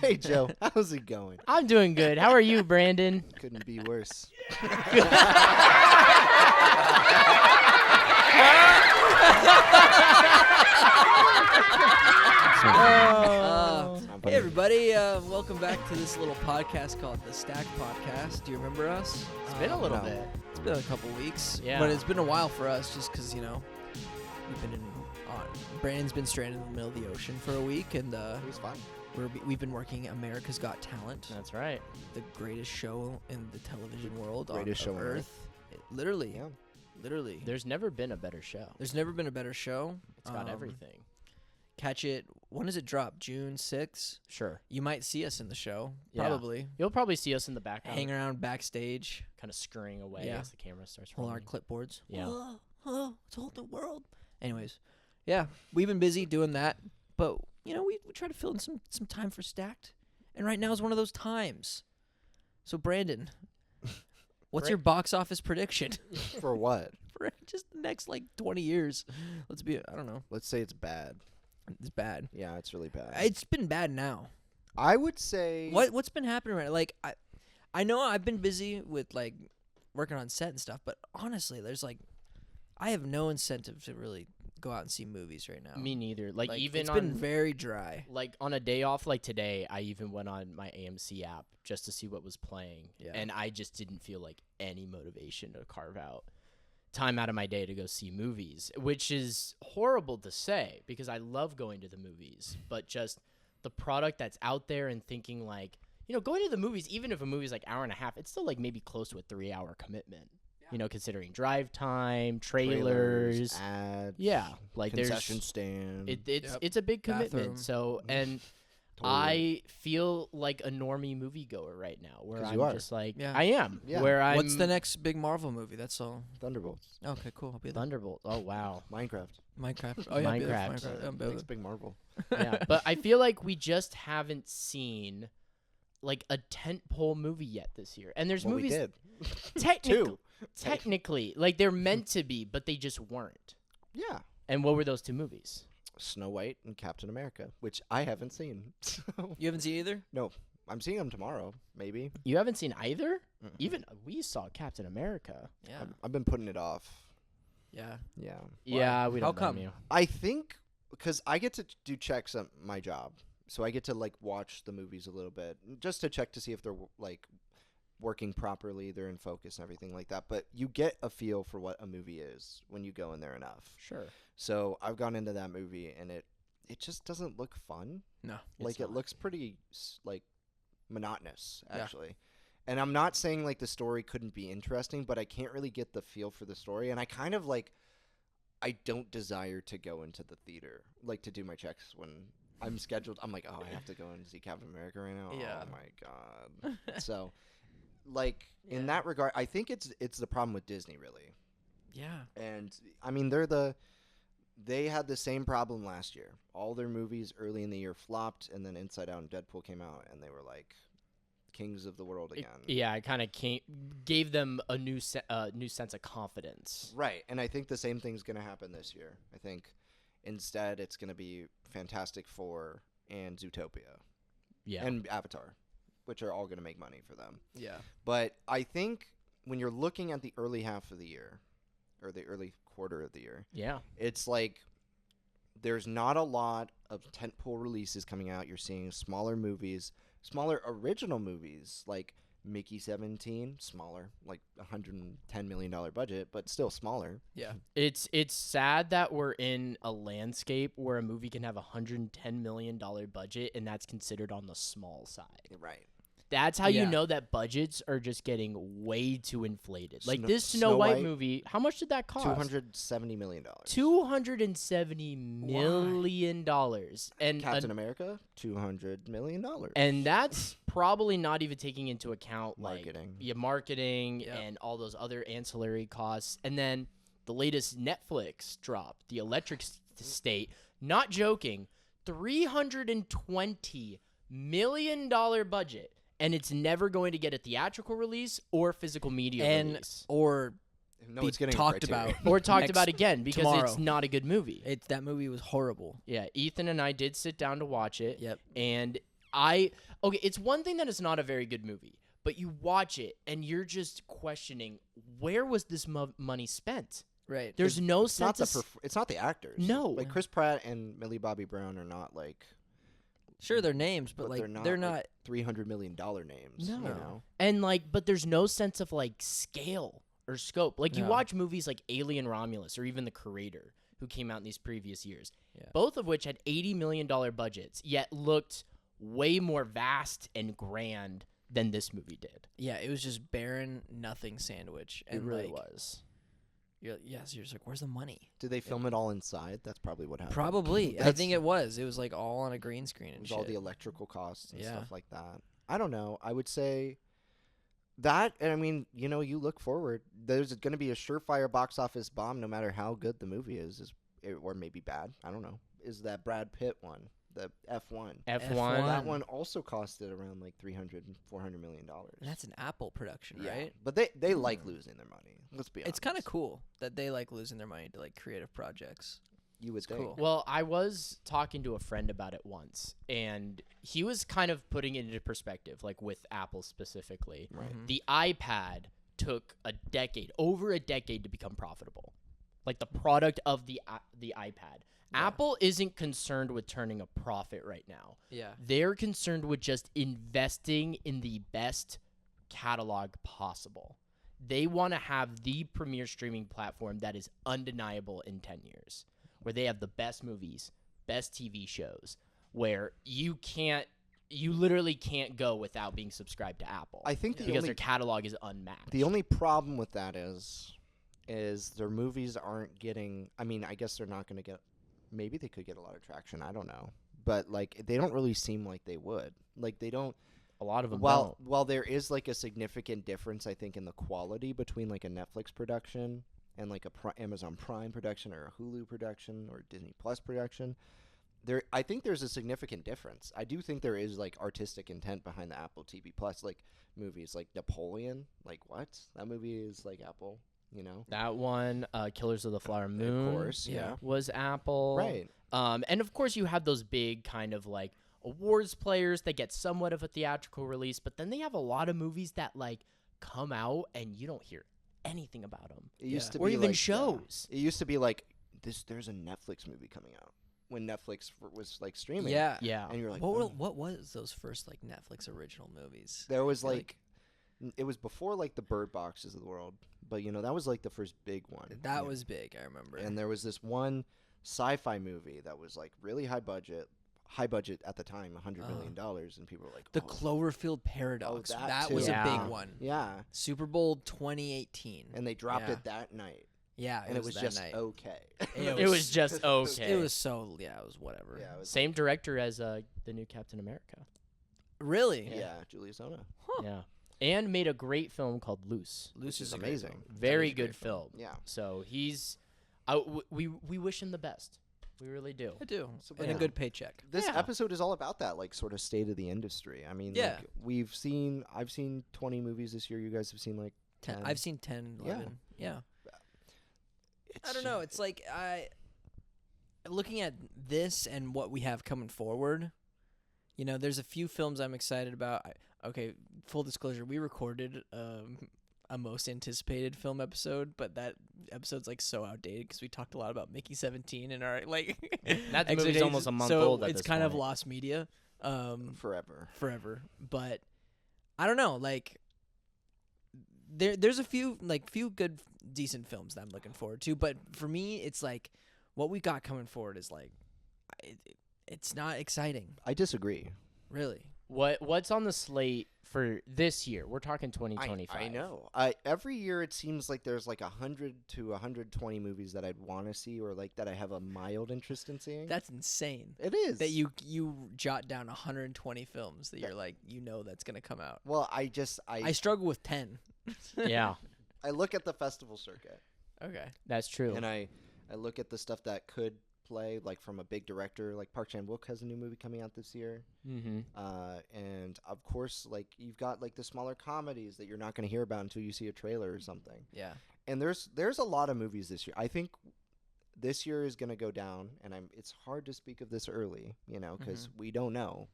Hey, Joe. How's it going? I'm doing good. How are you, Brandon? Couldn't be worse. Hey everybody, welcome back to this little podcast called the Stack Podcast. Do you remember us? It's been a little No. bit. It's been a couple weeks, Yeah. but it's been a while for us just because, we've been Brandon's been stranded in the middle of the ocean for a week, and It was fine. we've been working America's Got Talent, That's right. the greatest show in the television world Greatest on show on Earth. Literally, Yeah. literally. There's never been a better show. There's never been a better show. It's got everything. Catch it. When does it drop? June 6th? Sure. You might see us in the show. Yeah. Probably. You'll probably see us in the background, Hang around backstage. kind of scurrying away Yeah. as the camera starts Hold our rolling. clipboards. Yeah. It's all the world. Anyways, yeah, we've been busy doing that, but we try to fill in some time for Stacked, and right now is one of those times. So Brandon, what's your box office prediction For what? for just the next 20 years? I don't know. Let's say it's bad. It's bad. Yeah, it's really bad. It's been bad now. I would say... What's been happening right? I know I've been busy with working on set and stuff, but honestly, there's I have no incentive to really go out and see movies right now. Me neither. Even it's on been very dry. on a day off like today, I even went on my AMC app just to see what was playing, Yeah. and I just didn't feel any motivation to carve out time out of my day to go see movies, which is horrible to say because I love going to the movies, but just the product that's out there and thinking going to the movies, even if a movie's hour and a half, it's still maybe close to a 3-hour commitment. Considering drive time, trailers, ads, yeah, concession stand. it's a big commitment. Bathroom. So and I feel like a normie moviegoer right now, where 'Cause I'm you are. just Yeah. I am. Yeah. Where I'm. What's the next big Marvel movie? That's all. Thunderbolts. Okay, cool. I'll be there. Thunderbolt? Oh wow. Minecraft. Minecraft. Oh yeah, I'll be there for Minecraft. Minecraft. I'll be there. Next big Marvel. Yeah, but I feel like we just haven't seen a tentpole movie yet this year, and there's Well, movies we did. technically, Two. technically, they're meant to be, but they just weren't. Yeah. And what were those two movies? Snow White and Captain America, which I haven't seen. So You haven't seen either? I'm seeing them tomorrow, maybe. You haven't seen either? Mm-mm. Even we saw Captain America. Yeah. I've been putting it off. Yeah. Yeah. Yeah, we How don't blame come? you. I think because I get to do checks at my job, so I get to watch the movies a little bit just to check to see if they're working properly, they're in focus and everything like that. But you get a feel for what a movie is when you go in there enough. Sure. So I've gone into that movie and it just doesn't look fun. No. It's It not. looks pretty monotonous Yeah. actually. And I'm not saying the story couldn't be interesting, but I can't really get the feel for the story, and I kind of I don't desire to go into the theater to do my checks when I'm scheduled. I'm like, oh, I have to go and see Captain America right now. Yeah. Oh my god. So in Yeah. that regard, I think it's the problem with Disney really. Yeah. And I mean, they had the same problem last year. All their movies early in the year flopped, and then Inside Out and Deadpool came out, and they were kings of the world again. Yeah, I kind of gave them a new sense of confidence. Right, and I think the same thing's going to happen this year. I think instead it's going to be Fantastic Four and Zootopia Yeah. and Avatar, which are all going to make money for them. Yeah. But I think when you're looking at the early half of the year, or the early quarter of the year, Yeah. it's there's not a lot of tentpole releases coming out. You're seeing smaller movies, smaller original movies like Mickey 17, smaller, $110 million budget, but still smaller. Yeah. It's sad that we're in a landscape where a movie can have $110 million budget, and that's considered on the small side. Right. That's how Yeah. you know that budgets are just getting way too inflated. Snow- This Snow Snow White White, movie, how much did that cost? $270 million. $270 million. And Captain America, $200 million. And that's probably not even taking into account Marketing. marketing Yep. and all those other ancillary costs. And then the latest Netflix drop, The Electric State, not joking, $320 million budget, and it's never going to get a theatrical release or physical media release. Or No, be it's getting a talked Criterion. about. Or talked next- about again because tomorrow. it's not a good movie. That movie was horrible. Yeah, Ethan and I did sit down to watch it. Yep. And Okay, it's one thing that it's not a very good movie, but you watch it and you're just questioning, where was this money spent? Right. There's no It's not sense. it's not the actors. No. Like Chris Pratt and Millie Bobby Brown are not like. Sure, they're names, but like they're not. like $300 million names. No. You know? And but there's no sense of like scale or scope. Like you No. watch movies like Alien Romulus or even The Creator, who came out in these previous years, Yeah. both of which had $80 million budgets, yet looked way more vast and grand than this movie did. Yeah, it was just barren, nothing sandwich, and It really like, was. You're just like, where's the money? Did they film it all inside? That's probably what happened. Probably. I That's- think it was. It was like all on a green screen It and was shit. all the electrical costs and Yeah. stuff like that. I don't know. I would say that, and I mean, you look forward. There's going to be a surefire box office bomb, no matter how good the movie is, or maybe bad. I don't know. Is that Brad Pitt one, the F1? F1. That one also costed around like $400 million. And that's an Apple production, Yeah, right? but they like losing their money. Let's be honest. It's kind of cool that they like losing their money to like creative projects. You would think. cool. Well, I was talking to a friend about it once, and he was kind of putting it into perspective, like with Apple specifically. Right. Mhm. The iPad took over a decade to become profitable. Like the product of the iPad. Yeah. Apple isn't concerned with turning a profit right now. Yeah. They're concerned with just investing in the best catalog possible. They want to have the premier streaming platform that is undeniable in 10 years, where they have the best movies, best TV shows, where you literally can't go without being subscribed to Apple. I think because their catalog is unmatched. the only problem with that is their movies aren't getting. I mean, I guess they're not going to get. Maybe they could get a lot of traction. I don't know, but like they don't really seem like they would. Like they don't. A lot of them While there is like a significant difference, I think, in the quality between like a Netflix production and like a Amazon Prime production or a Hulu production or Disney Plus production. I think there's a significant difference. I do think there is like artistic intent behind the Apple TV Plus, like movies like Napoleon. Like what? That movie is like Apple, That one, Killers of the Flower Moon, Of course, yeah. was Apple. Right. And of course you have those big kind of like awards players that get somewhat of a theatrical release, but then they have a lot of movies that like come out and you don't hear anything about them. It used to Or be even like, shows. It used to be like there's a Netflix movie coming out when Netflix was like streaming. Yeah. Yeah. And you're like, What was those first like Netflix original movies? There was Like- it was before like the Bird Boxes of the world, but that was like the first big one. That Yeah. was big. I remember. And there was this one sci-fi movie that was like really high budget at the time, $100 million, and people were like, the oh, Cloverfield Paradox. that that too. was a Yeah. big one. yeah, Super Bowl 2018. and they dropped Yeah. it that night, Yeah, and it was that just night. okay. It was just okay. It was so it was whatever. Yeah, it was Same director as the new Captain America. Really? yeah, Julius Ona. Huh. Yeah. And made a great film called Loose. Loose is is a great amazing. film. Very That is a great good film. Yeah. So he's we wish him the best. We really do. I do. So, And yeah. a good paycheck. This Yeah. episode is all about that, like, sort of state of the industry. I mean, Yeah. like, I've seen 20 movies this year. You guys have seen, like, 10. I've seen 10, 11. Yeah. It's I don't know. It's like looking at this and what we have coming forward. There's a few films I'm excited about. Okay, full disclosure, we recorded a most anticipated film episode, but that episode's like so outdated because we talked a lot about Mickey 17 and our like. That movie's expectations. almost a month so old at it's this kind of point. lost media. forever. But I don't know. Like there's a few good decent films that I'm looking forward to. But for me, it's like what we got coming forward is like it's not exciting, I disagree. really. What's on the slate for this year? We're talking 2025. I know. Every year it seems like there's like 100 to 120 movies that I'd want to see, or like that I have a mild interest in seeing. That's insane. It is. That you jot down 120 films that you're like that's gonna come out. Well, I I struggle with 10. Yeah, I look at the festival circuit, Okay. that's true. and I look at the stuff that could play, like from a big director, like Park Chan-wook has a new movie coming out this year. Mm-hmm. And of course, like you've got like the smaller comedies that you're not going to hear about until you see a trailer or something. Yeah. And there's a lot of movies this year. I think this year is going to go down, and it's hard to speak of this early, because we don't know.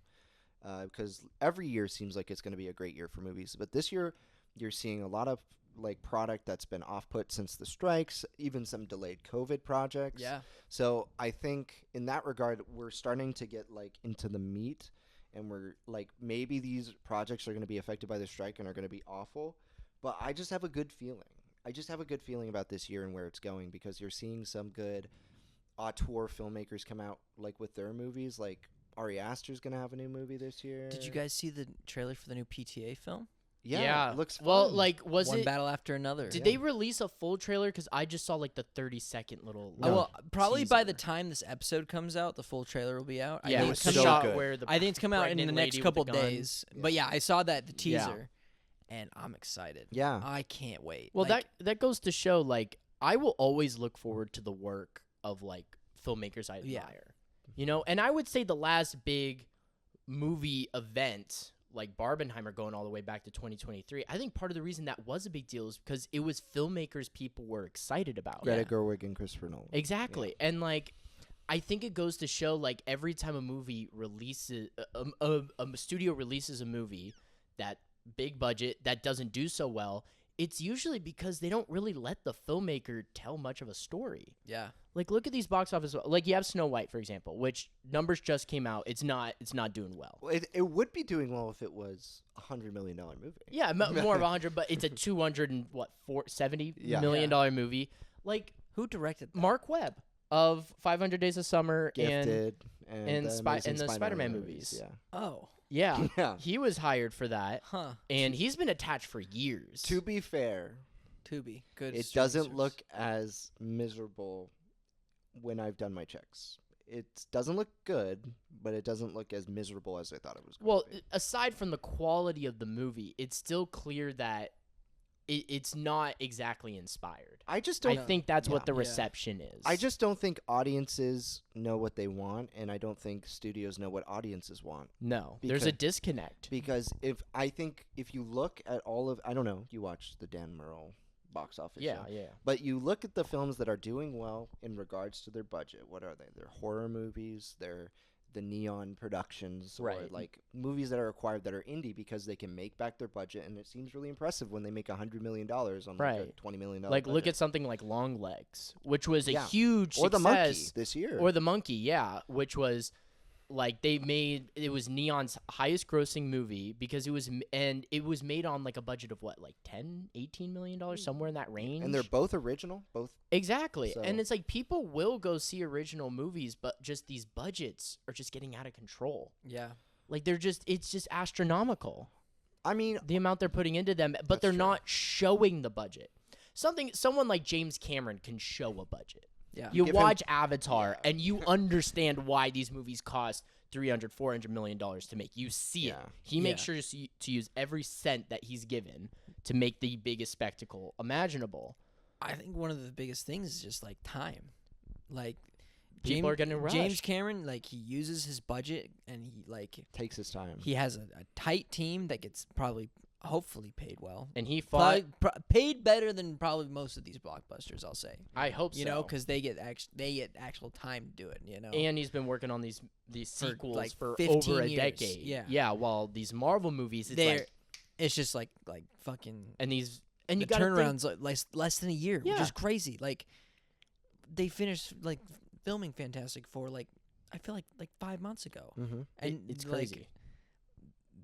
because every year seems like it's going to be a great year for movies. But this year, you're seeing a lot of like product that's been off put since the strikes, even some delayed COVID projects. Yeah. So I think in that regard, we're starting to get like into the meat, and we're like maybe these projects are going to be affected by the strike and are going to be awful. But I just have a good feeling. I just have a good feeling about this year and where it's going, because you're seeing some good auteur filmmakers come out like with their movies. Like Ari Aster's going to have a new movie this year. Did you guys see the trailer for the new PTA film? Yeah, it looks fun. Well, like, was One it? battle after another. Did they release a full trailer? Because I just saw like the 30-second little. No. Well, probably by the teaser. time this episode comes out, the full trailer will be out. Yeah, I it think was it's coming so out. good. where the I think it's coming out in the pregnant next lady with couple the gun. days. Yeah. But yeah, I saw that the Yeah. teaser, and I'm excited. Yeah. I can't wait. Well, Like, that goes to show, like, I will always look forward to the work of like filmmakers I Yeah. admire. You know, and I would say the last big movie event, like Barbenheimer, going all the way back to 2023. I think part of the reason that was a big deal is because it was filmmakers people were excited about. Greta Gerwig and Christopher Nolan. Exactly. And like I think it goes to show, like, every time a movie releases a studio releases a movie that big budget that doesn't do so well, it's usually because they don't really let the filmmaker tell much of a story. yeah. Like, look at these box office, like you have Snow White, for example, which numbers just came out. It's not doing well. Well, it would be doing well if it was $100 million movie. Yeah, more of 100, but it's a $270 Yeah. million dollar movie. Like Who directed that? Mark Webb of 500 Days of Summer Gifted and the the Amazing Spider-Man movies. Yeah. Oh. yeah, Yeah. he was hired for that, Huh. and he's been attached for years. To be fair, Tubi. Good. it streaming doesn't service. look as miserable when I've done my checks. It doesn't look good, but it doesn't look as miserable as I thought it was going Well, to be. aside from the quality of the movie, it's still clear that it's not exactly inspired. I just I don't think that's yeah. what the Yeah. reception is. I just don't think audiences know what they want, and I don't think studios know what audiences want. no. There's a because- disconnect. Because if you look at all of, I don't know, you watched the Dan Murrell box office Yeah, show. yeah. But you look at the films that are doing well in regards to their budget. What are they? They're horror movies. They're the neon productions, or Right. like movies that are acquired that are indie because they can make back their budget, and it seems really impressive when they make $100 million on like a Right. $20 million. Like, look budget. at something like Long Legs, which was a Yeah. huge or the Monkey success. this year. Or the Monkey, yeah, which was like it was Neon's highest grossing movie because it was made on like a budget of what, like 10, 18 million dollars, somewhere in that range. and they're both original, both. exactly. so- And it's like people will go see original movies, but just these budgets are just getting out of control. Yeah. Like it's just astronomical, I mean, the amount they're putting into them, but That's they're true. not showing the budget. Someone like James Cameron can show a budget. Yeah. You give him- watch Avatar Yeah. and you understand why these movies cost $300-400 million to make. You see it. Yeah. He makes Yeah. sure to use every cent that he's given to make the biggest spectacle imaginable. I think one of the biggest things is just like time. Like People are getting rushed. James Cameron, like, he uses his budget, and takes his time. he has a tight team that gets hopefully paid well. And he fought. Paid better than probably most of these blockbusters, I'll say. I hope You so. know, because they get actual time to do it. You know, And he's been working on these For, sequels like, for 15 over a years. decade. Yeah. Yeah. While these Marvel movies, it's They're- like, it's just like fucking. and you The got to turnarounds less than a year, which Yeah. is crazy. Like, they finished like filming Fantastic Four I feel like 5 months ago, Mm-hmm. and it's like, crazy.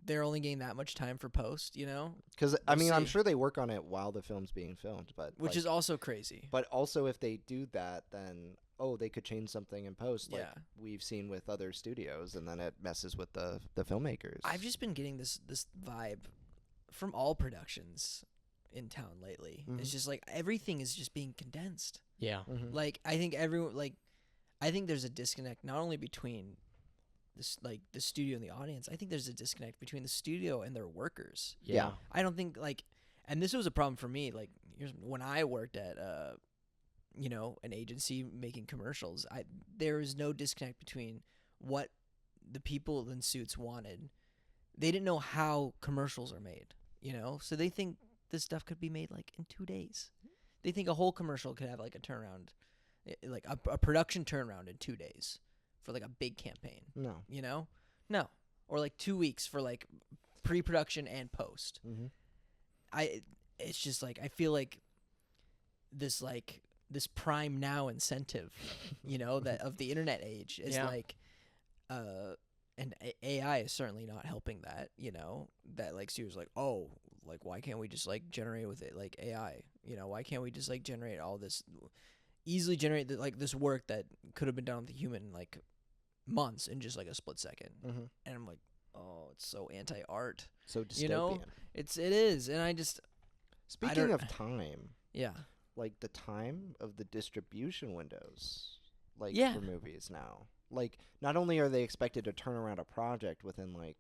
they're only getting that much time for post. You know, Because I We'll mean, I'm see. sure they work on it while the film's being filmed, but which like, is also crazy. But also, if they do that, then they could change something in post, like Yeah. we've seen with other studios, and then it messes with the filmmakers. I've just been getting this vibe from all productions in town lately. It's Mhm. just like everything is just being condensed. Yeah. Mhm. Like, I think I think there's a disconnect not only between the studio and the audience. I think there's a disconnect between the studio and their workers. Yeah. I don't think and this was a problem for me. Like, when I worked at an agency making commercials, there was no disconnect between what the people in suits wanted. They didn't know how commercials are made, so they think this stuff could be made like in 2 days. They think a whole commercial could have like a turnaround, like a production turnaround in 2 days for like a big campaign. No. No, or like 2 weeks for like pre-production and post. Mm-hmm. It's just like I feel like this Prime Now incentive, that of the internet age is like, and AI is certainly not helping that. That like studios like, oh, like why can't we just like generate with it like AI? Why can't we just like generate all this, easily generate like this work that could have been done with a human in like months in just like a split second? Mm-hmm. And I'm like, oh, it's so anti-art. So dystopian. It is, and I Speaking of time, yeah. like the time of the distribution windows, like Yeah. for movies now. Like, not only are they expected to turn around a project within like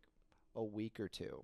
a week or two,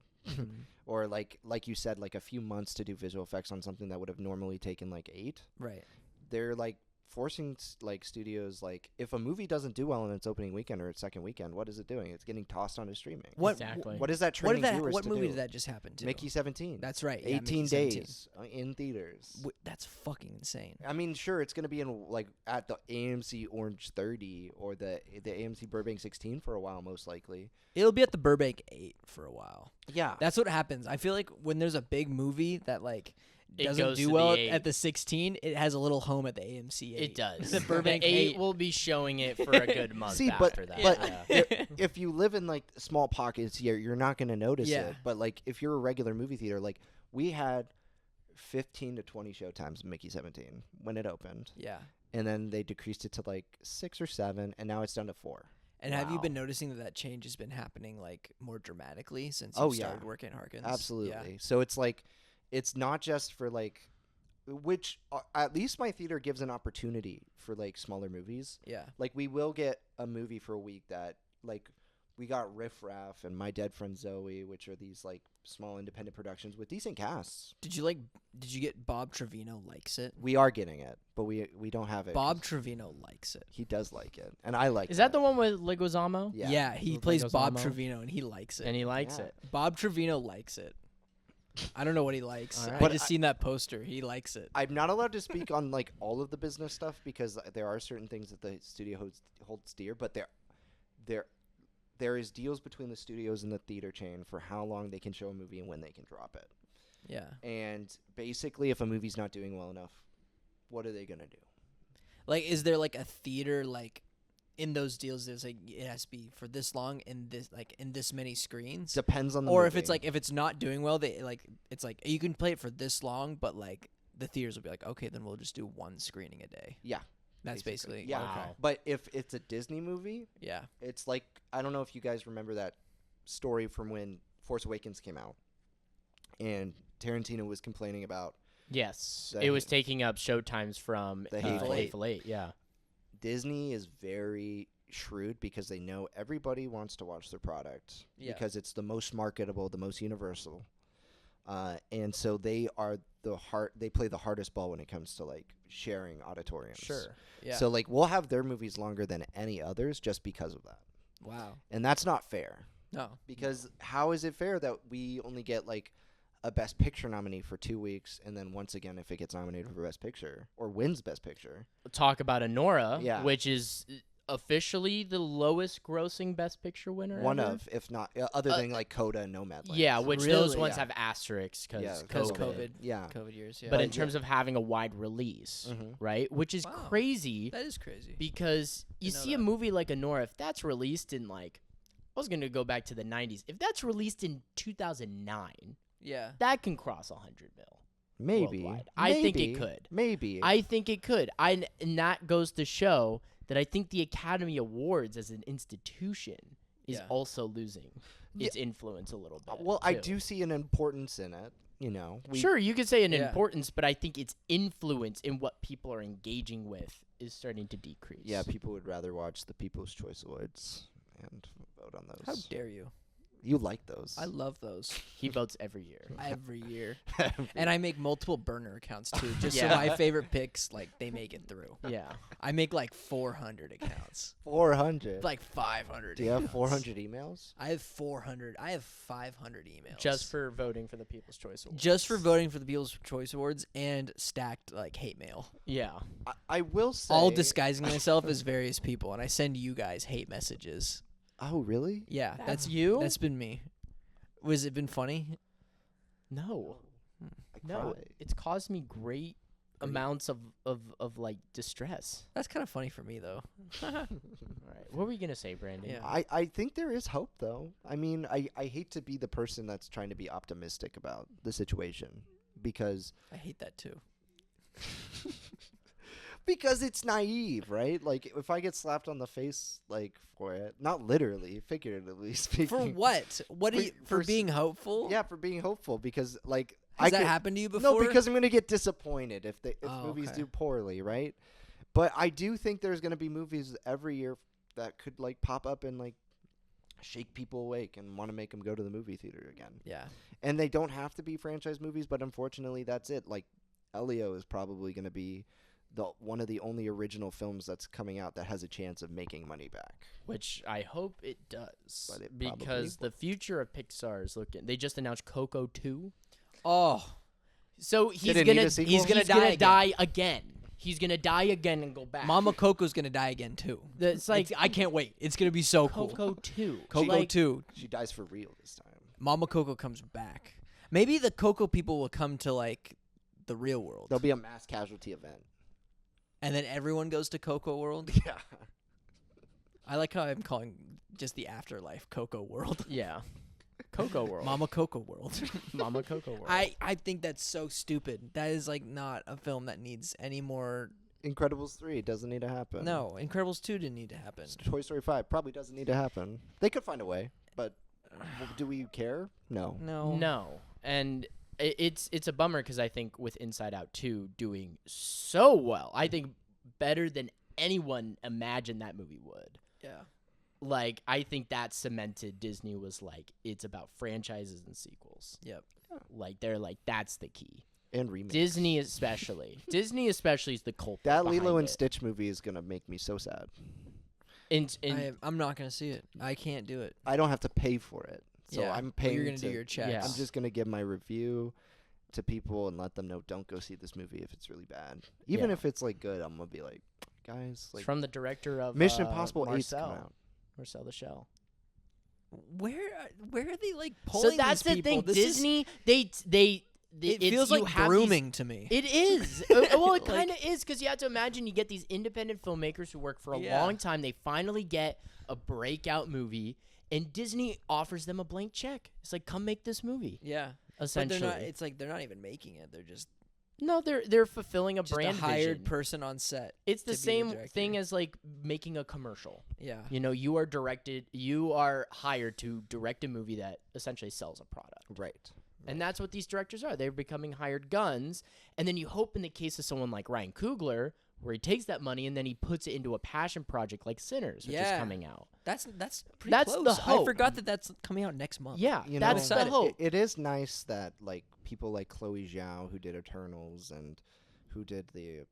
or like you said, like a few months to do visual effects on something that would have normally taken like 8. Right. They're like forcing like studios, like if a movie doesn't do well in its opening weekend or its second weekend, what is it doing? It's getting tossed onto streaming. Exactly. What is that training viewers What to movie do? did that just happen to? Mickey 17. That's right. Yeah, 18 Mickey 17. days in theaters. That's fucking insane. I mean, sure, it's going to be in like at the AMC Orange 30 or the AMC Burbank 16 for a while, most likely. It'll be at the Burbank 8 for a while. Yeah. That's what happens. I feel like when there's a big movie that like It doesn't goes do to the well 8. at the 16, it has a little home at the AMC 8. It does. The Burbank 8 8. will be showing it for a good month See, after that. but yeah. if you live in like small pockets here, you're not going to notice Yeah. it. But like if you're a regular movie theater, like we had 15 to 20 showtimes in Mickey 17 when it opened. Yeah. And then they decreased it to like 6 or 7, and now it's down to 4. And have you Wow. been noticing that change has been happening like more dramatically since Oh, you yeah. started working at Harkins? Absolutely. Yeah. So it's like, it's not just for like, which at least my theater gives an opportunity for like smaller movies. Yeah. Like we will get a movie for a week that like we got Riff Raff and My Dead Friend Zoe, which are these like small independent productions with decent casts. Did you get Bob Trevino likes it? We are getting it, but we don't have it. Bob 'cause Trevino likes it. he does like it, and I like. Is that the one with Leguizamo? Yeah. He With plays Lego's Bob Mamo. Trevino and he likes it. And he likes Yeah. it. Bob Trevino likes it. I don't know what he likes. All right. I But just seen that poster. He likes it. I'm not allowed to speak on like all of the business stuff because there are certain things that the studio holds dear, but there is deals between the studios and the theater chain for how long they can show a movie and when they can drop it. Yeah. And basically, if a movie's not doing well enough, what are they gonna do? Like, is there like a theater like in those deals? There's like it has to be for this long in this many screens. Depends on the Or movie. if it's like if it's not doing well, they like it's like you can play it for this long, but like the theaters will be like, okay, then we'll just do one screening a day. Yeah, That's basically yeah. okay. Wow. But if it's a Disney movie, Yeah. it's like I don't know if you guys remember that story from when Force Awakens came out, and Tarantino was complaining about Yes. The It was ha- taking up showtimes from The Hateful Eight. Hateful Eight. Yeah. Disney is very shrewd because they know everybody wants to watch their product Yeah. because it's the most marketable, the most universal, and so they are they play the hardest ball when it comes to like sharing auditoriums. Sure. Yeah. So like we'll have their movies longer than any others just because of that, Wow. and that's not fair. No. Because how is it fair that we only get like a Best Picture nominee for 2 weeks, and then once again, if it gets nominated for Best Picture or wins Best Picture, Talk about Anora, Yeah. which is officially the lowest grossing Best Picture winner. one ever. of, if not, other than like Coda and Nomadland. Yeah, which those Really? ones Yeah. have asterisks because Yeah, Because COVID. COVID. Yeah. COVID years. Yeah. But in But terms of having a wide release, Mhm. right? Which is Wow. crazy that is crazy. because you Didn't know see a that. movie like Anora, if that's released in like, I was going to go back to the 90s. If that's released in 2009, Yeah. that can cross 100 mil. Maybe. Worldwide. I think it Maybe. could. Maybe. I think it could. And that goes to show that I think the Academy Awards as an institution is Yeah. also losing its influence a little bit. well, I too. do see an importance in it. You know, Sure, you could say an Yeah. importance, but I think its influence in what people are engaging with is starting to decrease. Yeah, people would rather watch the People's Choice Awards and vote on those. How dare you? You like those? I love those He votes every year. every year, and I make multiple burner accounts too, just Yeah. so my favorite picks like they make it through. Yeah. I make like 400 accounts, 400. like 500. Do you have accounts. 400 emails? I have 400. I have 500 emails Just for voting for the People's Choice Awards. just for voting for the People's Choice Awards and stacked like hate mail, Yeah. I will say all disguising myself as various people, and I send you guys hate messages. Oh, really? Yeah, That's you? That's been me. Was it been funny? No. I No. cried. It's caused me great amounts of like distress. That's kind of funny for me though. All right. What were you gonna say, Brandon? Yeah. I think there is hope, though. I mean, I hate to be the person that's trying to be optimistic about the situation because I hate that too. because it's naive, right? Like, if I get slapped on the face, like, for it, not literally, figuratively speaking. For what? What For- are you, for for s- being hopeful? Yeah, for being hopeful, because, like, Has I that could, happened to you before? No, because I'm gonna get disappointed if Oh, movies okay. do poorly, right? But I do think there's gonna be movies every year that could like pop up and like shake people awake and want to make them go to the movie theater again. Yeah. And they don't have to be franchise movies, but unfortunately, that's it. Like, Elio is probably gonna be one of the only original films that's coming out that has a chance of making money back. Which I hope it does. But it probably because the future of Pixar is looking. They just announced Coco 2. Oh, So Did he's it need gonna a sequel? he's gonna He's gonna die again. He's gonna die again and go back. Mama Coco's gonna die again too. It's like I can't wait. It's gonna be so cool. Coco 2. Coco Like, 2. She dies for real this time. Mama Coco comes back. Maybe the Coco people will come to like the real world, There'll be a mass casualty event. and then everyone goes to Coco World. Yeah. I like how I'm calling just the afterlife Coco World. Yeah. Coco World. Mama Coco World. Mama Coco World. I think that's so stupid. That is like not a film that needs any more. Incredibles 3 doesn't need to happen. No, Incredibles 2 didn't need to happen. Toy Story 5 probably doesn't need to happen. They could find a way, but do we care? No. No. No. And it's a bummer because I think with Inside Out 2 doing so well, I think better than anyone imagined that movie would. Yeah. Like, I think that cemented Disney was like, it's about franchises and sequels. Yep. Like, they're like, that's the key. And remakes. Disney especially. Disney especially is the culprit That behind Lilo and it. Stitch movie is going to make me so sad. I'm not gonna see it. I can't do it. I don't have to pay for it. So yeah. I'm But paying You're gonna to, do your checks. Yeah. I'm just going to give my review to people and let them know don't go see this movie if it's really bad. Even Yeah. if it's like good, I'm going to be like, guys, It's like from the director of Mission Impossible 8's Marcel. coming out. Marcel the Shell. Where are they like So pulling that's these the people? thing. This Disney, it it's- feels you like have these- grooming to me. It is. Well, it Like- kind of is because you have to imagine you get these independent filmmakers who work for a Yeah. long time. They finally get a breakout movie, and Disney offers them a blank check. It's like, come make this movie. Yeah. But Essentially, they're not. It's like they're not even making it. They're just no, they're fulfilling a just brand a hired vision. person on set. It's the to be the same director. thing as like making a commercial. Yeah. You know, you are hired to direct a movie that essentially sells a product. Right. And that's what these directors are. They're becoming hired guns. And then you hope in the case of someone like Ryan Coogler, where he takes that money and then he puts it into a passion project like Sinners, which is Yeah. coming out. That's pretty That's close. the hope. I forgot that that's coming out next month. Yeah, You that's know, the hope. It is nice that like people like Chloe Zhao, who did Eternals and who did the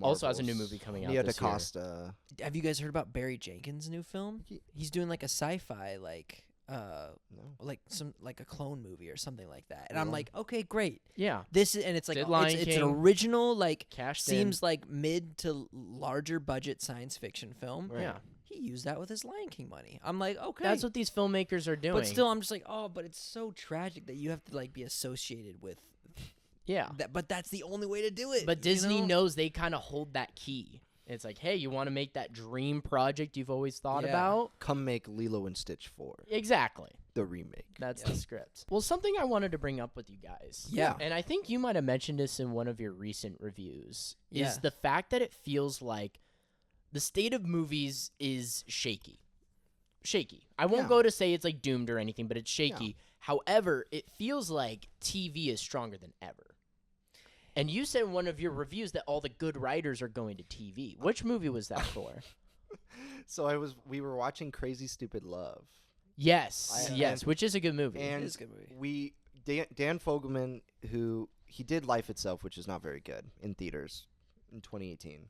Also has a new Marvels, movie coming out Nia this year. DaCosta. Have you guys heard about Barry Jenkins' new film? He's doing like a sci-fi No. like a clone movie or something like that. And I'm Really? like, okay, great. Yeah. This is, and it's like Did it's, Lion it's an King. original like Cashed seems like mid to larger budget science fiction film. Right. Yeah. He used that with his Lion King money. I'm like, okay. That's what these filmmakers are doing. But still, I'm just like, oh, but it's so tragic that you have to like be associated with yeah. that. But that's the only way to do it. But you Disney know? knows they kind of hold that key. It's like, hey, you want to make that dream project you've always thought Yeah. about? Come make Lilo and Stitch 4, Exactly. the remake. That's Yeah. the script. Well, something I wanted to bring up with you guys. Yeah. And I think you might have mentioned this in one of your recent reviews. Yeah. Is the fact that it feels like the state of movies is shaky. Shaky. I won't Yeah. go to say it's like doomed or anything, but it's shaky. However, it feels like TV is stronger than ever. And you said in one of your reviews that all the good writers are going to TV. Which movie was that for? So we were watching Crazy Stupid Love. Yes. I- Yes, and- which is a good movie. And It is a good movie. Dan Fogelman, who he did Life Itself, which is not very good in theaters in 2018.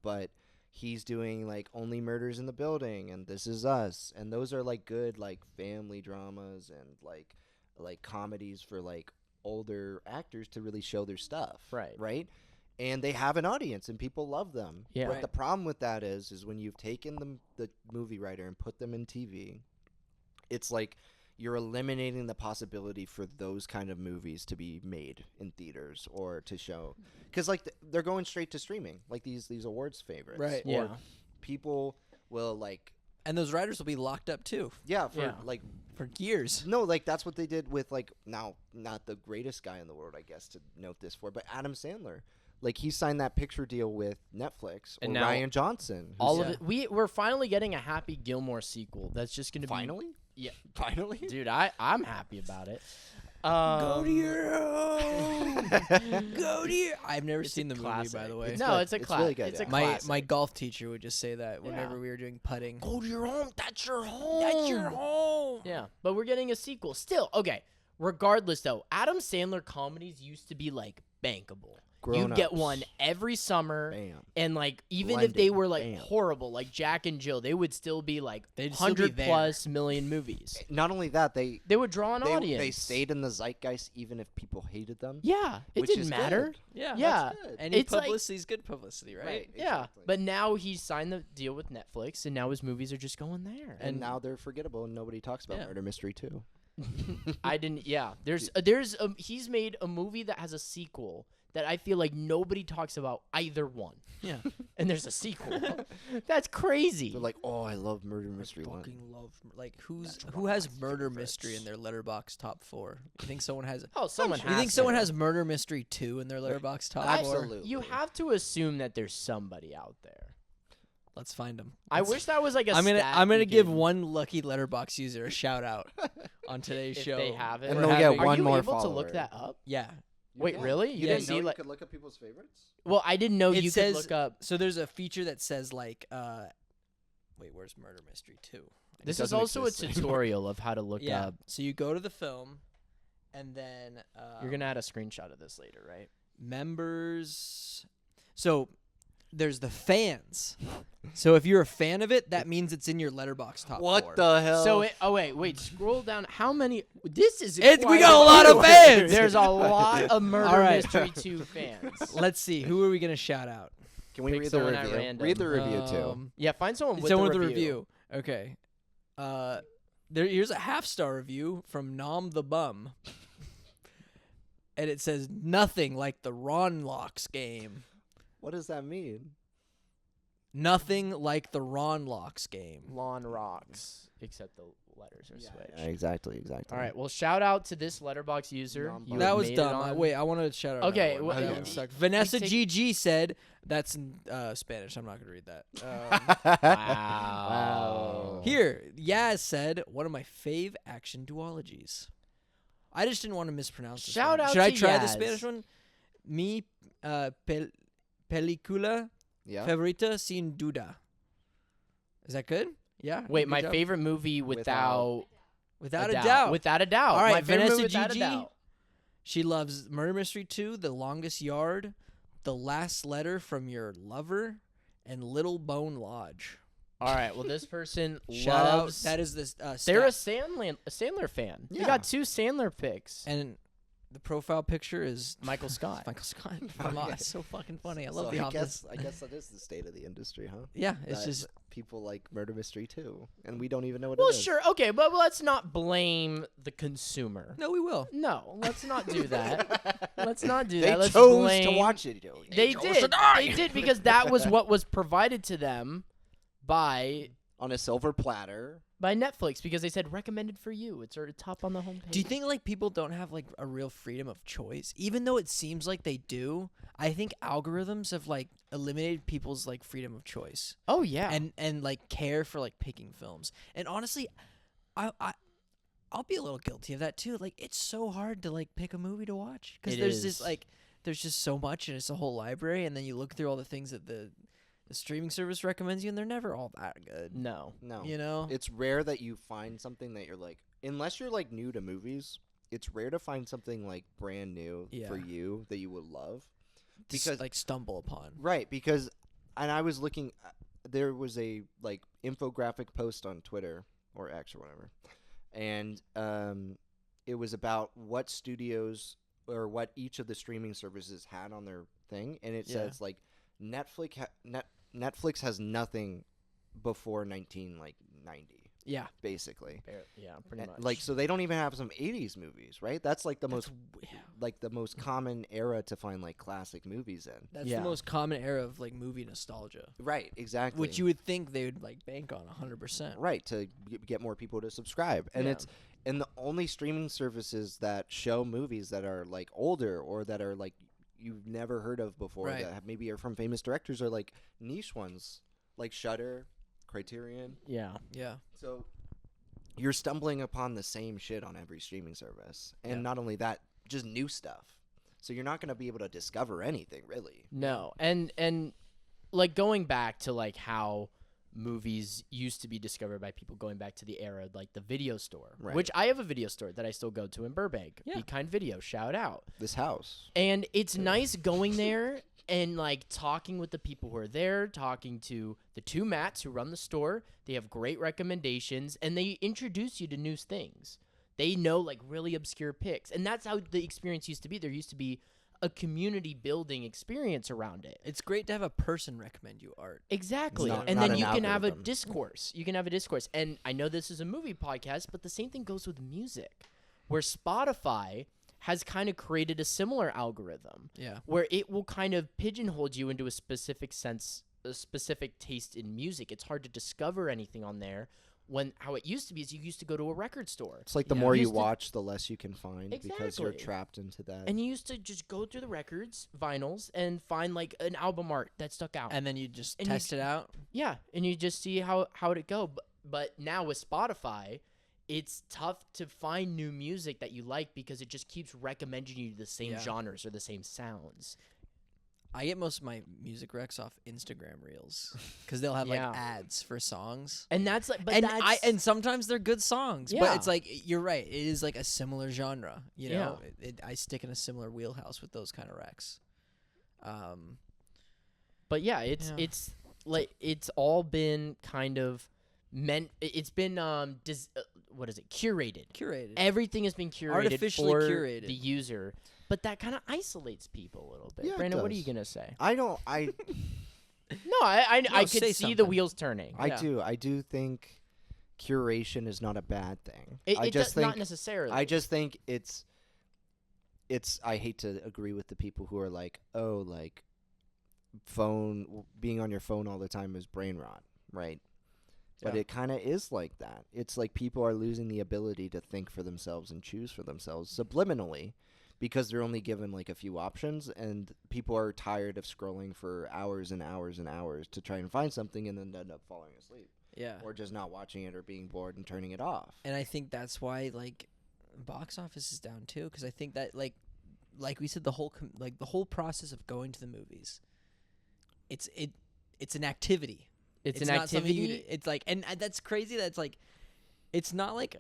But he's doing like Only Murders in the Building and This Is Us, and those are like good like family dramas and like comedies for like older actors to really show their stuff. Right. Right. and they have an audience and people love them. Yeah. But Right. the problem with that is when you've taken the movie writer and put them in TV, it's like you're eliminating the possibility for those kind of movies to be made in theaters or to show, because like they're going straight to streaming, like these awards favorites. Right. Or Yeah. people will like, And those writers will be locked up too for Yeah. like, for years. no, like that's what they did with like, now not the greatest guy in the world, I guess, to note this for, but Adam Sandler. Like he signed that picture deal with Netflix, And or now Ryan Johnson. All Yeah. of it. We're finally getting a Happy Gilmore sequel. That's just gonna Finally? Yeah. Finally? be. Dude, I'm happy about it. Go to your home. Go to your. I've never It's seen a the movie, by classic. the way. No, good. it's a It's classic. really good, It's a yeah. classic. My golf teacher would just say that whenever Yeah. we were doing putting. Go to your home. That's your home. That's your home. Yeah, but we're getting a sequel. Still, okay. Regardless, though, Adam Sandler comedies used to be like bankable. You'd get Grown-ups. one every summer, Bam. and like even if they Blended. were like Bam. horrible, like Jack and Jill, they would still be like They'd still be 100 there. plus million movies. Not only that, they They would draw an audience. they stayed in the zeitgeist even if people hated them. Yeah, it which didn't is matter. good. Yeah. Yeah, That's good. Any It's like- publicity is good publicity, right? Right. yeah. Exactly. But now he's signed the deal with Netflix, and now his movies are just going there. And now they're forgettable and nobody talks about Yeah. Murder Mystery 2. I didn't. Yeah, there's he's made a movie that has a sequel that I feel like nobody talks about either one. Yeah. And there's a sequel. That's crazy. They're like, oh, I love Murder Mystery 1. Fucking love like That's who one of has my murder favorites. mystery in their letterbox top 4? You think someone has? Oh, someone You has. think to. someone has murder mystery 2 in their letterbox top 4? Absolutely. You have to assume that there's somebody out there. Let's find them. I wish that was like a. I'm gonna stat I'm you gonna give could- one lucky letterbox user a shout out on today's if show. they have it. And We're they'll get having- Are one you more able to look follower. that up? Yeah. Wait, can. really? You You didn't didn't know see you like? could look up people's favorites? Well, I didn't know It you says- could look up. So there's a feature that says like wait, where's murder mystery 2? This is doesn't also a exist anymore. tutorial of how to look Yeah. up. So you go to the film and then You're gonna add a screenshot of this later, right? members. So there's the fans. So if you're a fan of it, that means it's in your letterbox top 4. What the hell? So wait, scroll down. How many? This is. We quite got a lot of few. fans. There's a lot of Murder All right. Mystery 2 fans. Let's see. Who are we gonna shout out? Can we pick read the someone at review? random. Read the review, too. Um, Yeah, find someone with Someone the with a review. review. Okay. Here's a half-star review from Nom the Bum. And it says nothing like the Ron Locks game. What does that mean? Nothing like the Ron Locks game. Lawn rocks, except the letters are Yeah, switched. exactly. All right. Well, shout out to this letterbox user. Non-binary. You That have was made it dumb. on- Wait, I want to shout out. Okay, another well, one. That okay. one sucked. Vanessa take- GG said that's in Spanish. I'm not going to read that. Wow. Here, Yaz said one of my fave action duologies. I just didn't want to mispronounce this Shout one. out Should I to try the Yaz. Spanish one? Mi película Yeah. favorita sin duda. Is that good? Yeah. Wait, good my job. favorite movie without Without a doubt. Without a doubt. All right, my favorite Vanessa movie without GG. a doubt. She loves Murder Mystery 2, The Longest Yard, The Last Letter from Your Lover, and Little Bone Lodge. All right. Well, this person Shout out. loves. That is this. They're a stat. Sandler fan. We Yeah. got 2 Sandler picks. And the profile picture is Michael Scott. Michael Scott. Okay. It's so fucking funny. I love So the I office. guess that is the state of the industry, huh? Yeah, it's That just people like Murder Mystery 2, and we don't even know what Well, it is. sure. Okay, but let's not blame the consumer. no, we will. No, let's not do that. Let's not do They that. Let's chose blame. to watch it. They did. They did because that was what was provided to them by on a silver platter. Netflix because they said recommended for you. It's sort of top on the homepage. Do you think like people don't have like a real freedom of choice, even though it seems like they do? I think algorithms have like eliminated people's like freedom of choice Oh yeah. and like care for like picking films. And honestly, I'll be a little guilty of that too. Like it's so hard to like pick a movie to watch because It there's this is. like there's just so much and it's a whole library, and then you look through all the things that the streaming service recommends you, and they're never all that good. no. No. You know? It's rare that you find something that you're like, unless you're like new to movies, it's rare to find something like brand new for Yeah. you that you would love. Just, Because like stumble upon. Right, because and I was looking there was a like infographic post on Twitter or X or whatever. And it was about what studios or what each of the streaming services had on their thing, and it says like Netflix has nothing before 1990. Yeah. Basically. Yeah, pretty much. Like, so they don't even have some 80s movies, right? That's like the most common era to find like classic movies in. That's the most common era of like movie nostalgia. Right, exactly. Which you would think they would like bank on 100%. Right, to get more people to subscribe. And and the only streaming services that show movies that are like older or that are like you've never heard of before that maybe are from famous directors are like niche ones like Shudder, Criterion. Yeah. So you're stumbling upon the same shit on every streaming service. And not only that, just new stuff. So you're not going to be able to discover anything, really. No. And like going back to like how movies used to be discovered by people, going back to the era like the video store, which I have a video store that I still go to in Burbank. Be Kind Video, shout out. This house. And it's nice going there and like talking with the people who are there, talking to the two Matts who run the store. They have great recommendations and they introduce you to new things. They know like really obscure picks. And that's how the experience used to be. There used to be a community building experience around it. It's great to have a person recommend you art. Exactly. And then you can have a discourse. You can have a discourse. And I know this is a movie podcast, but the same thing goes with music, where Spotify has kind of created a similar algorithm. Yeah. Where it will kind of pigeonhole you into a specific sense, a specific taste in music. It's hard to discover anything on there. When how it used to be is you used to go to a record store. It's like the more you watch, the less you can find because you're trapped into that. And you used to just go through the records, vinyls, and find like an album art that stuck out. And then you just test it out? Yeah, and you just see how it go. But now with Spotify, it's tough to find new music that you like because it just keeps recommending you the same genres or the same sounds. I get most of my music recs off Instagram Reels because they'll have like ads for songs, and that's like, and sometimes they're good songs, but it's like you're right. It is like a similar genre, you know. I stick in a similar wheelhouse with those kind of recs. But yeah, it's like it's all been kind of meant. It's been what is it? Curated. Everything has been curated, artificially for curated, the user. But that kind of isolates people a little bit. Yeah, Brandon, what are you gonna say? No, I could see the wheels turning. I do think curation is not a bad thing. I just think not necessarily. I just think it's. I hate to agree with the people who are like, oh, like, being on your phone all the time is brain rot, right? But it kind of is like that. It's like people are losing the ability to think for themselves and choose for themselves subliminally. Because they're only given like a few options, and people are tired of scrolling for hours and hours and hours to try and find something, and then end up falling asleep. Yeah, or just not watching it, or being bored and turning it off. And I think that's why like box office is down too, because I think that like we said, the whole process of going to the movies, it's an activity. It's an not activity. It's like, and that's crazy. That's like, it's not like,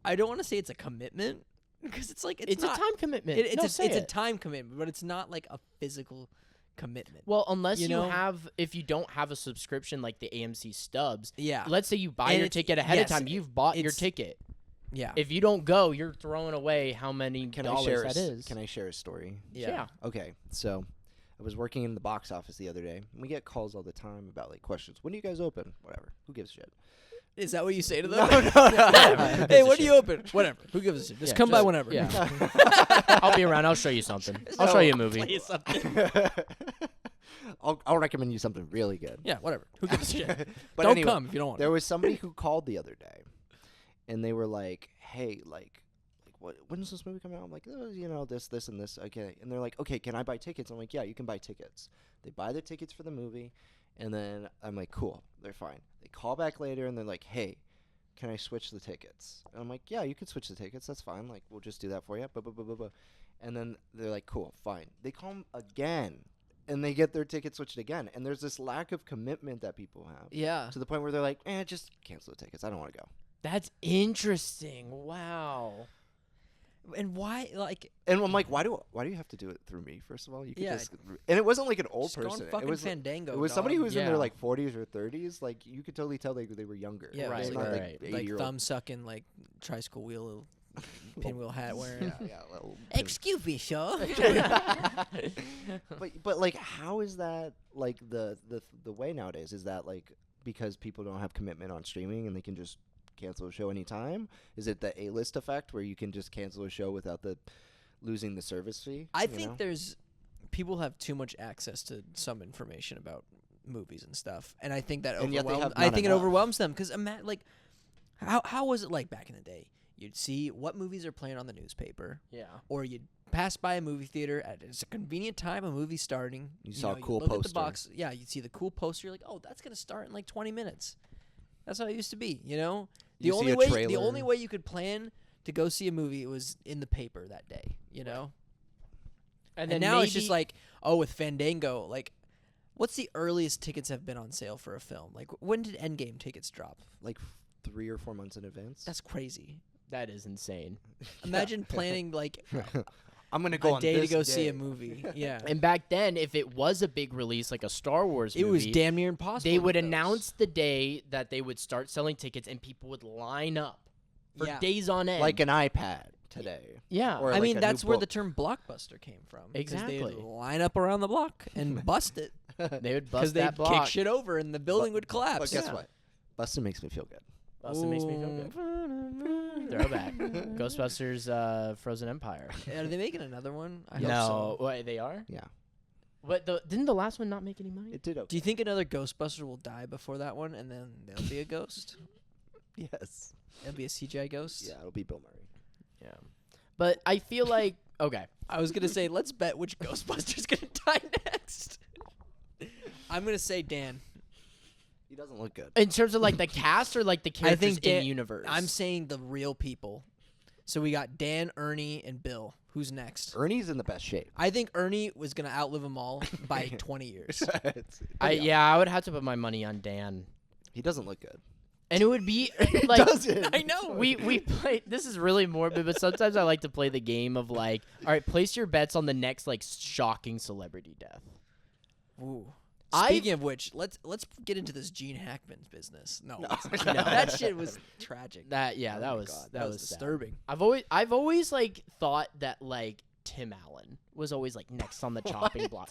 I don't want to say it's a commitment. Because it's like it's not, a time commitment. It's a time commitment, but it's not like a physical commitment. Well, unless if you don't have a subscription like the AMC Stubs. Yeah. Let's say you buy your ticket ahead of time. You've bought your ticket. Yeah. If you don't go, you're throwing away how many dollars that is. Can I share a story? Yeah. Okay. So, I was working in the box office the other day, and we get calls all the time about like questions. When do you guys open? Whatever. Who gives a shit? Is that what you say to them? No. Hey, when do you open? Whatever. Who gives a shit? Just come by whenever. Yeah. I'll be around. I'll show you something. I'll show you a movie. Play you something. I'll recommend you something really good. Yeah, whatever. Who gives a shit? But don't anyway, come if you don't want. There was somebody who called the other day, and they were like, "Hey, like, when's this movie coming out?" I'm like, oh, this, and this. Okay, and they're like, "Okay, can I buy tickets?" I'm like, "Yeah, you can buy tickets." They buy the tickets for the movie, and then I'm like, "Cool, they're fine." They call back later, and they're like, "Hey, can I switch the tickets?" And I'm like, "Yeah, you can switch the tickets. That's fine. Like, we'll just do that for you." And then they're like, "Cool, fine." They call them again, and they get their ticket switched again. And there's this lack of commitment that people have. Yeah. To the point where they're like, just cancel the tickets. I don't want to go. That's interesting. Wow. And why, like? And I'm like, why do you have to do it through me? First of all, you could Yeah. just. And it wasn't like an old Just go on person. fucking It was Fandango, It was dog. somebody who was in their Yeah. like 40s or 30s. Like you could totally tell they were younger. Yeah, Right, It's not right. like Like 80-year-old. thumb sucking, like tricycle wheel pinwheel hat wearing. yeah, little Excuse me, sir. but like, how is that like the way nowadays? Is that like because people don't have commitment on streaming and they can just cancel a show anytime? Is it the A-list effect where you can just cancel a show without the losing the service fee? I you think know? there's people have too much access to some information about movies and stuff, and I think that And yet they overwhelms. have I not think it enough. overwhelms them because like, how was it like back in the day? You'd see what movies are playing on the newspaper, Yeah. or you'd pass by a movie theater at it's a convenient time, a movie's starting. You saw a know, cool look at the poster. box. Yeah, you'd see the cool poster. You're like, oh, that's gonna start in like 20 minutes. That's how it used to be. You know, the You see only a way the trailer. only way you could plan to go see a movie was in the paper that day. You know. And And then now it's just maybe- like, oh, with Fandango, like, what's the earliest tickets have been on sale for a film? Like, when did Endgame tickets drop? Like 3 or 4 months in advance. That's crazy. that is insane. Imagine planning like I'm gonna go a on day to this go see day. a movie. Yeah, And back then, if it was a big release like a Star Wars it was movie, damn near impossible. they to would get those. announce the day that they would start selling tickets, and people would line up for Yeah. days on end. Like an iPad today. yeah, or I like mean, a that's new where the book. term blockbuster came from. 'Cause Exactly. they'd line up around the block and bust it they would because bust they'd that block. kick shit over and the building would collapse. But guess Yeah. what? Bustin' makes me feel good. Bustin' makes me feel good. Throwback. Ghostbusters Frozen Empire. Are they making another one? I hope No, so. wait, they are? Yeah, But didn't the last one not make any money? it did. Okay. Do you think another Ghostbuster will die before that one, and then there'll be a ghost? Yes. It'll be a CGI ghost. Yeah, it'll be Bill Murray. Yeah. But I feel like okay. I was gonna say, let's bet which Ghostbuster's gonna die next. I'm gonna say Dan. He doesn't look good. In terms of like the cast or like the characters Dan- in universe. I'm saying the real people. So we got Dan, Ernie, and Bill. Who's next? Ernie's in the best shape. I think Ernie was gonna outlive them all by 20 years. I would have to put my money on Dan. He doesn't look good. And it would be like Doesn't. I know. we play. This is really morbid, but sometimes I like to play the game of like, all right, place your bets on the next like shocking celebrity death. Ooh. I- Speaking of which, let's get into this Gene Hackman business. No, No. that shit was tragic. That Oh that my was God, that was sad. disturbing. I've always like thought that like Tim Allen was always like next on the chopping block.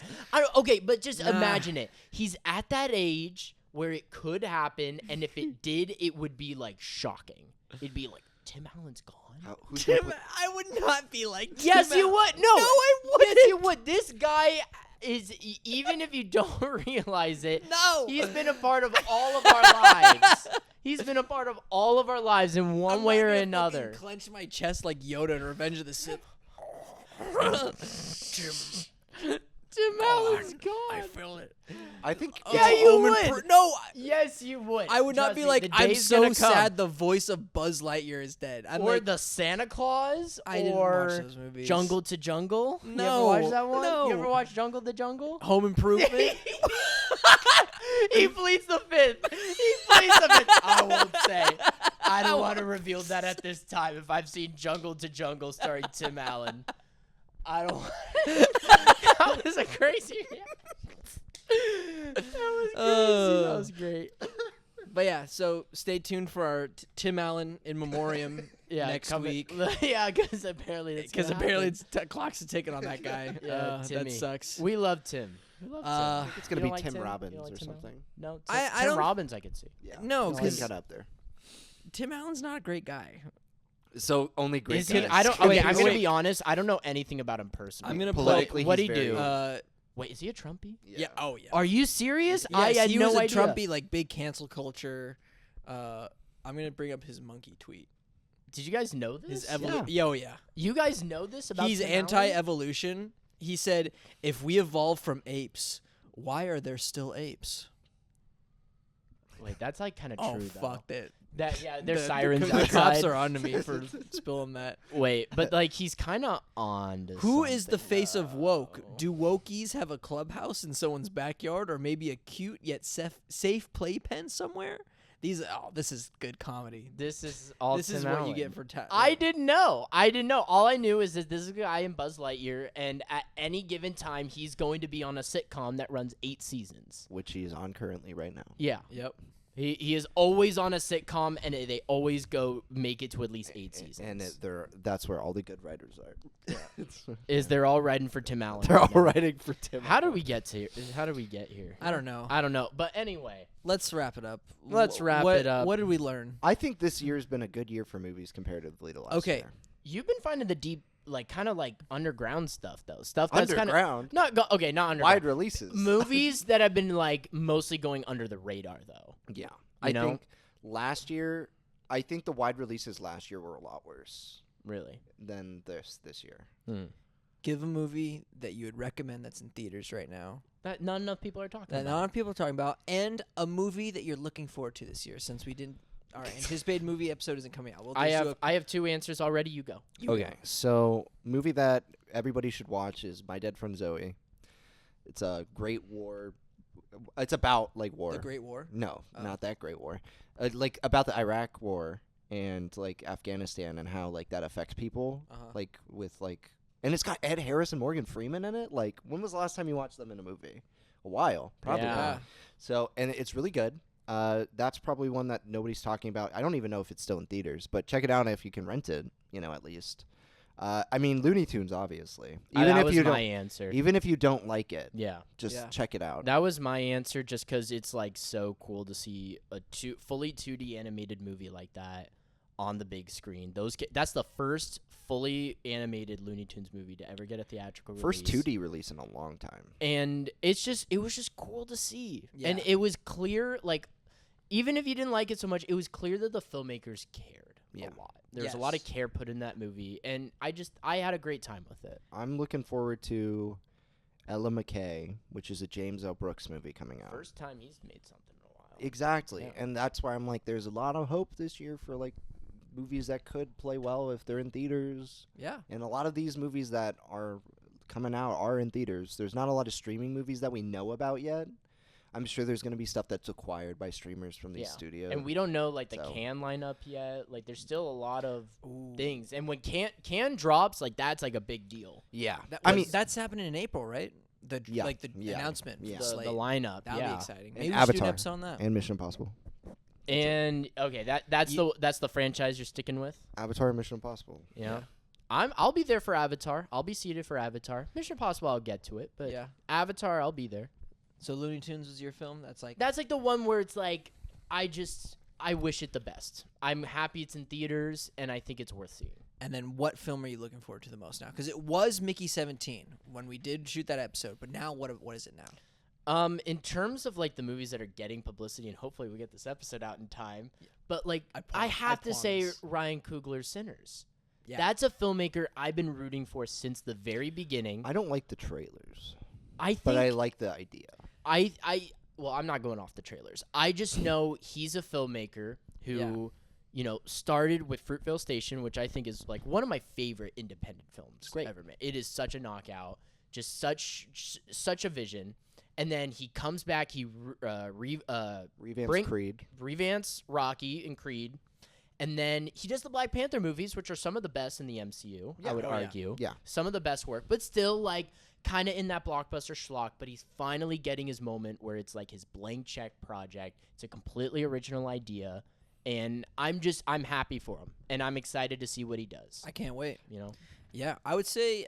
Okay, but just Nah. imagine it. He's at that age where it could happen, and if it did, it would be like shocking. It'd be like Tim Allen's gone. Who's gonna Tim, put- I would not be like. Yes, Tim you Al- would. No, I Yes, you would. This guy is even if you don't realize it. No. He's been a part of all of our lives. He's been a part of all of our lives in one way or another. Clench my chest like Yoda in Revenge of the Sith. Tim Allen's gone. I feel it. I think. Yeah, it's- you Omen would. no, Yes, you would. I would not Trust be me, like, the I'm day's so gonna come. sad the voice of Buzz Lightyear is dead. I'm Or like, the Santa Claus, I didn't watch or those movies. Jungle to Jungle. You ever No, watch that one? no. You ever watch Jungle to Jungle? Home Improvement. He pleads the fifth. He pleads the fifth. I won't say. I don't want to reveal that at this time. If I've seen Jungle to Jungle starring Tim Allen, I don't. That was a crazy. That was crazy. That was great. But yeah, so stay tuned for our Tim Allen in memoriam Yeah, next coming- week. Yeah, because apparently it's Because gonna apparently happen. clocks are ticking on that guy. Yeah, Timmy. that sucks. We love Tim. We love Tim. It's gonna You be don't like Tim Tim? Robbins You don't like or Tim Allen? something. No, Tim, I Tim don't- Robbins I could see. Yeah. No, He's 'cause- cut out there. Tim Allen's not a great guy. So only great Is he? guys. I don't. Wait, Okay, I'm gonna wait. be honest. I don't know anything about him personally. I'm gonna Politically, What'd he's he do? very- Wait, is he a Trumpy? Yeah. Oh yeah. Are you serious? Yes, I had he no was a idea. Trumpy, like big cancel culture. I'm gonna bring up his monkey tweet. Did you guys know this? His evolution. Yeah. Oh yeah. You guys know this about? He's Tim Allen? anti-evolution. He said, "If we evolved from apes, why are there still apes?" Wait, that's like kind of Oh true though. fuck that. That yeah, there's sirens the outside. cops are on to me for spilling that. Wait, but like he's kind of on. To Who is the something, face of woke? though. Do wokies have a clubhouse in someone's backyard, or maybe a cute yet safe playpen somewhere? This is good comedy. This is all. This Tim is what you Allen. get for I didn't know. All I knew is that this is a guy in Buzz Lightyear, and at any given time, he's going to be on a sitcom that runs 8 seasons. which he's on currently right now. Yeah. Yep. He is always on a sitcom, and they always make it to at least 8 seasons. And that's where all the good writers are. Is they're all writing for Tim Allen? They're right all now. writing for Tim. How do we get here? I don't know. I don't know. But anyway, Let's wrap it up. Let's wrap it up. What did we learn? I think this year's been a good year for movies comparatively to last Okay. year. you've been finding the deep, kind of underground stuff though. Stuff that's kind of Underground. not underground. Wide releases. Movies that have been mostly going under the radar though. Yeah. You know? Think last year, I think the wide releases last year were a lot worse Really. than this year. Give a movie that you would recommend that's in theaters right now That not enough people are talking that about. not enough people are talking about, and a movie that you're looking forward to this year. Since our anticipated movie episode isn't coming out. We'll just I have 2 answers already. You go. So movie that everybody should watch is My Dead Friend Zoe. It's a great war. It's about war. The Great War. No, Oh. not that Great War. About the Iraq War and Afghanistan and how that affects people. And it's got Ed Harris and Morgan Freeman in it. When was the last time you watched them in a movie? A while, probably. Yeah. Not. So, and it's really good. That's probably one that nobody's talking about. I don't even know if it's still in theaters, but check it out if you can rent it. At least. Looney Tunes, obviously. That was my answer. Even if you don't like it, Yeah. just check it out. That was my answer just because it's so cool to see a fully 2D animated movie like that on the big screen. That's the first fully animated Looney Tunes movie to ever get a theatrical release. First 2D release in a long time. And it was just cool to see. Yeah. And it was clear, even if you didn't like it so much, it was clear that the filmmakers cared Yeah. a lot. There was a lot of care put in that movie, and I had a great time with it. I'm looking forward to Ella McKay, which is a James L. Brooks movie coming out. First time he's made something in a while. Exactly. Yeah. And that's why I'm there's a lot of hope this year for movies that could play well if they're in theaters. Yeah. And a lot of these movies that are coming out are in theaters. There's not a lot of streaming movies that we know about yet. I'm sure there's going to be stuff that's acquired by streamers from these studios. And we don't know the can lineup yet. There's still a lot of things. And when can drops, that's a big deal. Yeah. That's happening in April, right? The announcement. Yeah. For The lineup. That'll yeah. be exciting. And Maybe we should do Avatar. an episode on that. And Mission Impossible. And okay, that's the franchise you're sticking with. Avatar and Mission Impossible. Yeah. I'll be there for Avatar. I'll be seated for Avatar. Mission Impossible, I'll get to it, but Avatar, I'll be there. So Looney Tunes was your film? That's the one where it's I wish it the best. I'm happy it's in theaters, and I think it's worth seeing. And then what film are you looking forward to the most now? Because it was Mickey 17 when we did shoot that episode, but now what is it now? In terms of the movies that are getting publicity, and hopefully we get this episode out in time, but I have to say Ryan Coogler's Sinners. Yeah. That's a filmmaker I've been rooting for since the very beginning. I don't like the trailers, but I like the idea. Well, I'm not going off the trailers. I just know he's a filmmaker who, started with Fruitvale Station, which I think is one of my favorite independent films ever made. It is such a knockout, just such a vision. And then he comes back, he revamps Rocky and Creed. And then he does the Black Panther movies, which are some of the best in the MCU, I would argue. Yeah. Some of the best work, but still kind of in that blockbuster schlock, but he's finally getting his moment where it's his blank check project. It's a completely original idea, and I'm happy for him, and I'm excited to see what he does. I can't wait. Yeah, I would say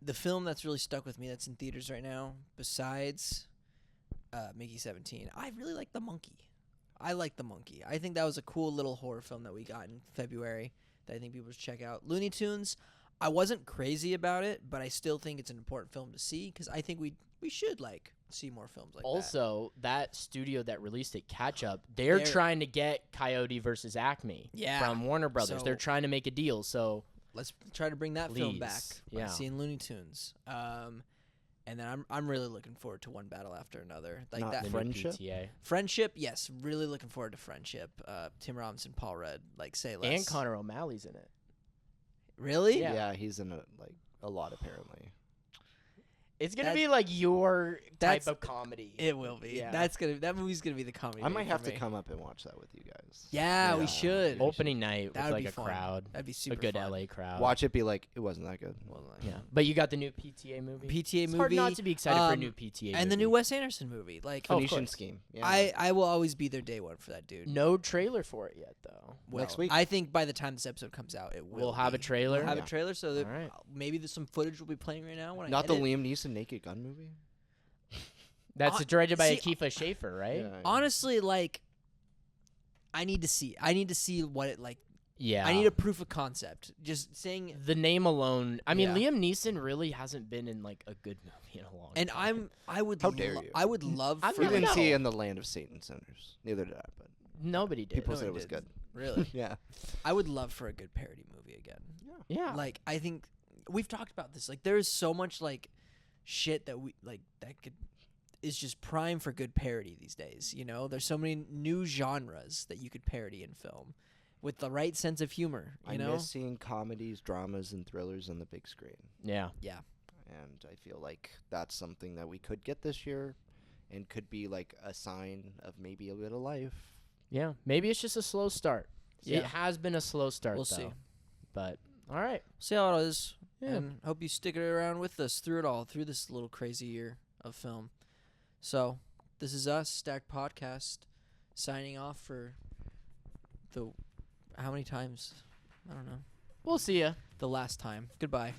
the film that's really stuck with me that's in theaters right now, besides Mickey 17, I really like The Monkey. I like The Monkey. I think that was a cool little horror film that we got in February that I think people should check out. Looney Tunes, I wasn't crazy about it, but I still think it's an important film to see because I think we should see more films like that. Also, that studio that released it, Catch Up, they're trying to get Coyote versus Acme from Warner Brothers. So they're trying to make a deal, so let's try to bring that film back by Yeah. seeing Looney Tunes. And then I'm really looking forward to One Battle After Another. Not that the new Friendship? PTA. Friendship, yes, really looking forward to Friendship. Tim Robinson, Paul Rudd, say less. And Connor O'Malley's in it. Really? Yeah. Yeah, he's in a lot apparently. It's gonna That- be like your type that's- of comedy. It will be. Yeah. That movie's gonna be the comedy. I might day have for to me. come up and watch that with you guys. Yeah, we should. Opening night That with would like be a fun. crowd, That'd be a super good fun. LA crowd. Watch it, be like, it wasn't that good. Yeah, but you got the new PTA movie. PTA it's movie. hard not to be excited for a new um, PTA and the movie. new Wes Anderson movie. Like, Oh, of Phoenician course. Scheme. Yeah. I will always be their day one for that dude. No trailer for it yet, though. Well, Next week. I think by the time this episode comes out, it will. We'll have a be. trailer. We'll have Yeah. a trailer, so that All right. maybe there's some footage we'll be playing right now. When Not I the edit. Liam Neeson Naked Gun movie. That's Hon- directed by see, Akifa Schaffer, right? Yeah. Honestly, like, I need to see. I need to see what it like. Yeah. I need a proof of concept. Just saying. the name alone. I mean, Yeah. Liam Neeson really hasn't been in like a good movie in a long And time. I would. How dare you. I would love. I'm for You not didn't know. see In the Land of Satan Sinners. Neither did I, but Nobody did. people No, said it it was didn't. good. Really. Yeah. I would love for a good parody movie again. Yeah. Like, I think we've talked about this. Like, there's so much like shit that we like that could is just prime for good parody these days. You know, there's so many new genres that you could parody in film with the right sense of humor. You I know, miss seeing comedies, dramas, and thrillers on the big screen. yeah. yeah. And I feel like that's something that we could get this year and could be like a sign of maybe a bit of life. Yeah. Maybe it's just a slow start. Yeah. It has been a slow start, We'll though. see. But all right. See how it is, Yeah. and hope you stick it around with us through it all, through this little crazy year of film. So, this is us, Stacked Podcast, signing off for the how many times? I don't know. We'll see ya. The last time. Goodbye.